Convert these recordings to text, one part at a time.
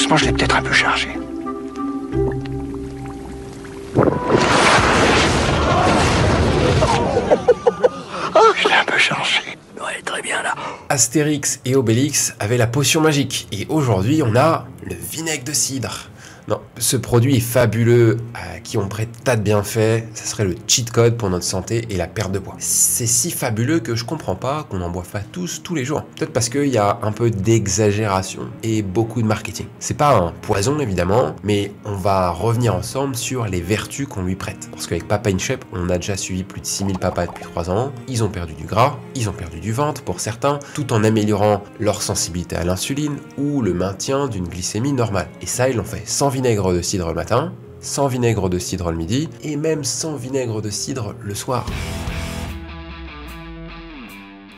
Franchement, je l'ai peut-être un peu chargé. Oh, je l'ai un peu chargé. Ouais, très bien là. Astérix et Obélix avaient la potion magique et aujourd'hui on a le vinaigre de cidre. Non, ce produit est fabuleux, à qui on prête tas de bienfaits, ça serait le cheat code pour notre santé et la perte de poids. C'est si fabuleux que je comprends pas qu'on n'en boive pas tous les jours. Peut-être parce qu'il y a un peu d'exagération et beaucoup de marketing. C'est pas un poison évidemment, mais on va revenir ensemble sur les vertus qu'on lui prête. Parce qu'avec Papa in Shape, on a déjà suivi plus de 6000 papas depuis 3 ans, ils ont perdu du gras, ils ont perdu du ventre pour certains, tout en améliorant leur sensibilité à l'insuline ou le maintien d'une glycémie normale. Et ça, ils l'ont fait sans vinaigre de cidre le matin, sans vinaigre de cidre le midi, et même sans vinaigre de cidre le soir.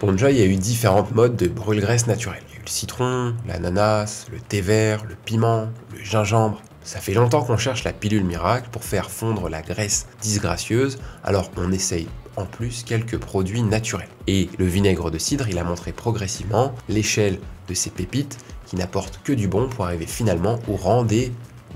Bon, déjà, il y a eu différentes modes de brûle-graisse naturelle. Il y a eu le citron, l'ananas, le thé vert, le piment, le gingembre. Ça fait longtemps qu'on cherche la pilule miracle pour faire fondre la graisse disgracieuse, alors on essaye en plus quelques produits naturels. Et le vinaigre de cidre, il a montré progressivement l'échelle de ces pépites qui n'apportent que du bon pour arriver finalement au rang des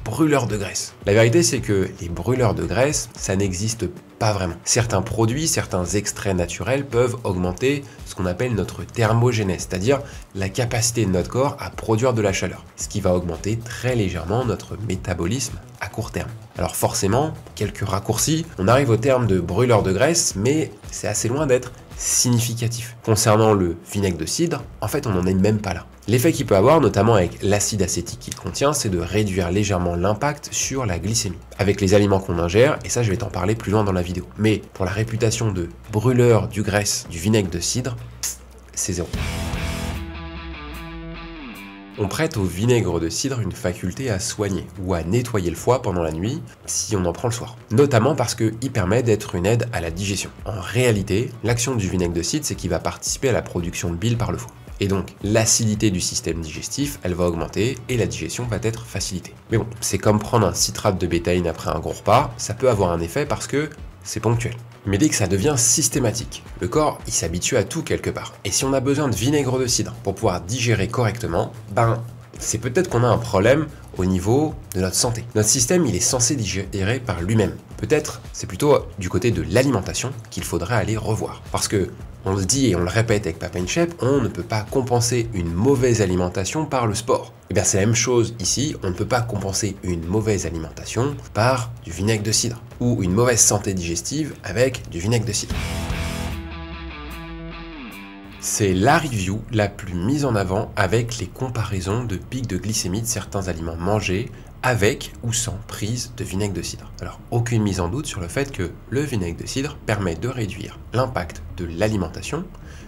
brûleurs de graisse. La vérité, c'est que les brûleurs de graisse, ça n'existe pas vraiment. Certains produits, certains extraits naturels peuvent augmenter ce qu'on appelle notre thermogénèse, c'est-à-dire la capacité de notre corps à produire de la chaleur, ce qui va augmenter très légèrement notre métabolisme à court terme. Alors forcément, quelques raccourcis, on arrive au terme de brûleur de graisse, mais c'est assez loin d'être significatif. Concernant le vinaigre de cidre, en fait on n'en est même pas là. L'effet qu'il peut avoir, notamment avec l'acide acétique qu'il contient, c'est de réduire légèrement l'impact sur la glycémie. Avec les aliments qu'on ingère, et ça je vais t'en parler plus loin dans la vidéo. Mais pour la réputation de brûleur du graisse du vinaigre de cidre, c'est zéro. On prête au vinaigre de cidre une faculté à soigner ou à nettoyer le foie pendant la nuit si on en prend le soir. Notamment parce qu'il permet d'être une aide à la digestion. En réalité, l'action du vinaigre de cidre, c'est qu'il va participer à la production de bile par le foie. Et donc, l'acidité du système digestif, elle va augmenter et la digestion va être facilitée. Mais bon, c'est comme prendre un citrate de bétaïne après un gros repas, ça peut avoir un effet parce que c'est ponctuel. Mais dès que ça devient systématique, le corps, il s'habitue à tout quelque part. Et si on a besoin de vinaigre de cidre pour pouvoir digérer correctement, c'est peut-être qu'on a un problème au niveau de notre santé. Notre système, il est censé digérer par lui-même. Peut-être, c'est plutôt du côté de l'alimentation qu'il faudrait aller revoir. Parce que, on le dit et on le répète avec Papa in Shape, on ne peut pas compenser une mauvaise alimentation par le sport. Et bien c'est la même chose ici, on ne peut pas compenser une mauvaise alimentation par du vinaigre de cidre ou une mauvaise santé digestive avec du vinaigre de cidre. C'est la review la plus mise en avant avec les comparaisons de pics de glycémie de certains aliments mangés avec ou sans prise de vinaigre de cidre. Alors, aucune mise en doute sur le fait que le vinaigre de cidre permet de réduire l'impact de l'alimentation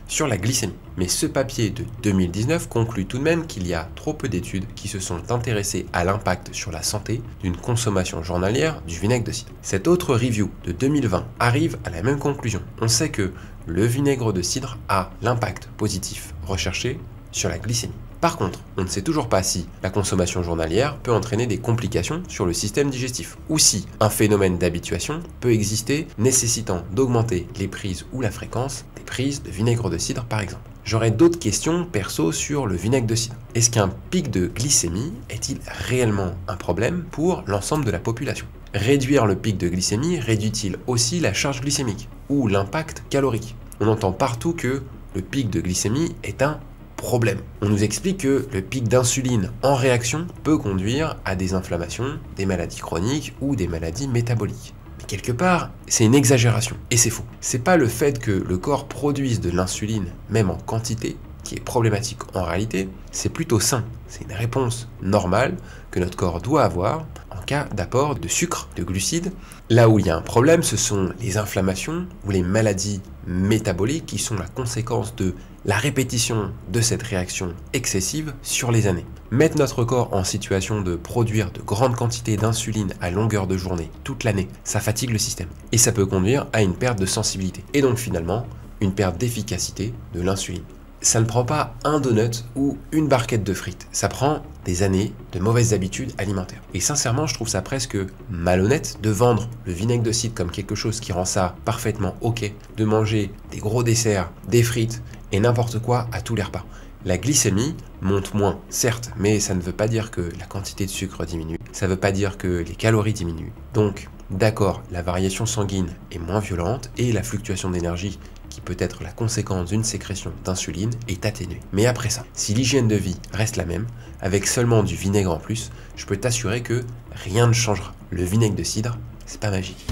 sur la glycémie. Mais ce papier de 2019 conclut tout de même qu'il y a trop peu d'études qui se sont intéressées à l'impact sur la santé d'une consommation journalière du vinaigre de cidre. Cette autre review de 2020 arrive à la même conclusion. On sait que le vinaigre de cidre a l'impact positif recherché sur la glycémie. Par contre, on ne sait toujours pas si la consommation journalière peut entraîner des complications sur le système digestif, ou si un phénomène d'habituation peut exister nécessitant d'augmenter les prises ou la fréquence des prises de vinaigre de cidre par exemple. J'aurais d'autres questions perso sur le vinaigre de cidre. Est-ce qu'un pic de glycémie est-il réellement un problème pour l'ensemble de la population? Réduire le pic de glycémie réduit-il aussi la charge glycémique ou l'impact calorique? On entend partout que le pic de glycémie est un problème. On nous explique que le pic d'insuline en réaction peut conduire à des inflammations, des maladies chroniques ou des maladies métaboliques. Mais quelque part, c'est une exagération et c'est faux. C'est pas le fait que le corps produise de l'insuline, même en quantité, qui est problématique en réalité, c'est plutôt sain. C'est une réponse normale que notre corps doit avoir en cas d'apport de sucre, de glucides. Là où il y a un problème, ce sont les inflammations ou les maladies métaboliques qui sont la conséquence de la répétition de cette réaction excessive sur les années. Mettre notre corps en situation de produire de grandes quantités d'insuline à longueur de journée toute l'année, ça fatigue le système. Et ça peut conduire à une perte de sensibilité. Et donc finalement, une perte d'efficacité de l'insuline. Ça ne prend pas un donut ou une barquette de frites, ça prend des années de mauvaises habitudes alimentaires. Et sincèrement, je trouve ça presque malhonnête de vendre le vinaigre de cidre comme quelque chose qui rend ça parfaitement ok, de manger des gros desserts, des frites et n'importe quoi à tous les repas. La glycémie monte moins, certes, mais ça ne veut pas dire que la quantité de sucre diminue, ça ne veut pas dire que les calories diminuent. Donc, d'accord, la variation sanguine est moins violente et la fluctuation d'énergie, qui peut être la conséquence d'une sécrétion d'insuline, est atténuée. Mais après ça, si l'hygiène de vie reste la même, avec seulement du vinaigre en plus, je peux t'assurer que rien ne changera. Le vinaigre de cidre, c'est pas magique.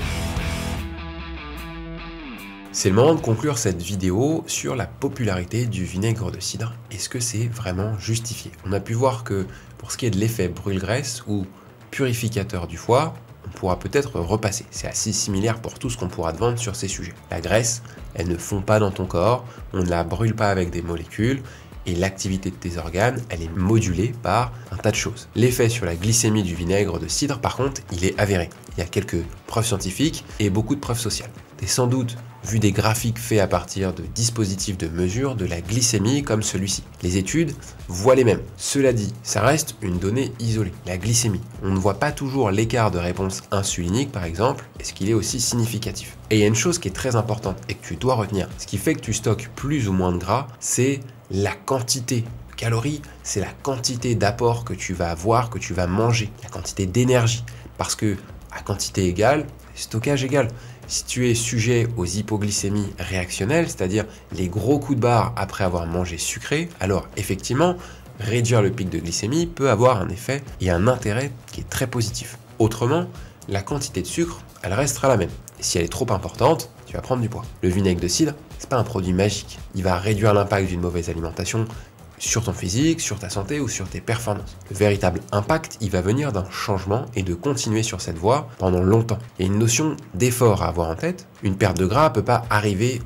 C'est le moment de conclure cette vidéo sur la popularité du vinaigre de cidre. Est-ce que c'est vraiment justifié? On a pu voir que pour ce qui est de l'effet brûle-graisse ou purificateur du foie, on pourra peut-être repasser. C'est assez similaire pour tout ce qu'on pourra te vendre sur ces sujets. La graisse, elle ne fond pas dans ton corps, on ne la brûle pas avec des molécules, et l'activité de tes organes, elle est modulée par un tas de choses. L'effet sur la glycémie du vinaigre de cidre, par contre, il est avéré. Il y a quelques preuves scientifiques et beaucoup de preuves sociales. Tu as sans doute vu des graphiques faits à partir de dispositifs de mesure de la glycémie comme celui-ci. Les études voient les mêmes. Cela dit, ça reste une donnée isolée. La glycémie, on ne voit pas toujours l'écart de réponse insulinique par exemple, est-ce qu'il est aussi significatif? Et il y a une chose qui est très importante et que tu dois retenir. Ce qui fait que tu stockes plus ou moins de gras, c'est la quantité de calories, c'est la quantité d'apport que tu vas avoir, que tu vas manger, la quantité d'énergie. Parce que à quantité égale, stockage égal. Si tu es sujet aux hypoglycémies réactionnelles, c'est-à-dire les gros coups de barre après avoir mangé sucré, alors effectivement, réduire le pic de glycémie peut avoir un effet et un intérêt qui est très positif. Autrement, la quantité de sucre, elle restera la même. Et si elle est trop importante, tu vas prendre du poids. Le vinaigre de cidre, c'est pas un produit magique. Il va réduire l'impact d'une mauvaise alimentation sur ton physique, sur ta santé ou sur tes performances. Le véritable impact, il va venir d'un changement et de continuer sur cette voie pendant longtemps. Il y a une notion d'effort à avoir en tête. Une perte de gras ne peut pas arriver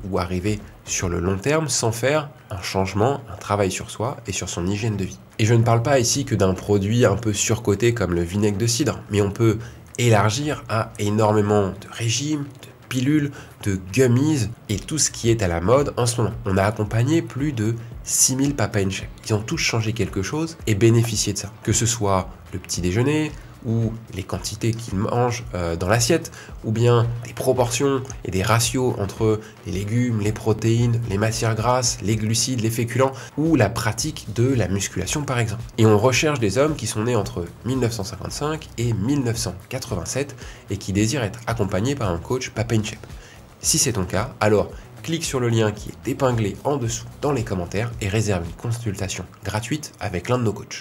sur le long terme sans faire un changement, un travail sur soi et sur son hygiène de vie. Et je ne parle pas ici que d'un produit un peu surcoté comme le vinaigre de cidre, mais on peut élargir à énormément de régimes, de pilules, de gummies et tout ce qui est à la mode en ce moment. On a accompagné plus de 6000 Papa & Chef. Ils ont tous changé quelque chose et bénéficié de ça. Que ce soit le petit déjeuner ou les quantités qu'ils mangent dans l'assiette, ou bien des proportions et des ratios entre les légumes, les protéines, les matières grasses, les glucides, les féculents, ou la pratique de la musculation par exemple. Et on recherche des hommes qui sont nés entre 1955 et 1987 et qui désirent être accompagnés par un coach Papa & Chef. Si c'est ton cas, alors clique sur le lien qui est épinglé en dessous dans les commentaires et réserve une consultation gratuite avec l'un de nos coachs.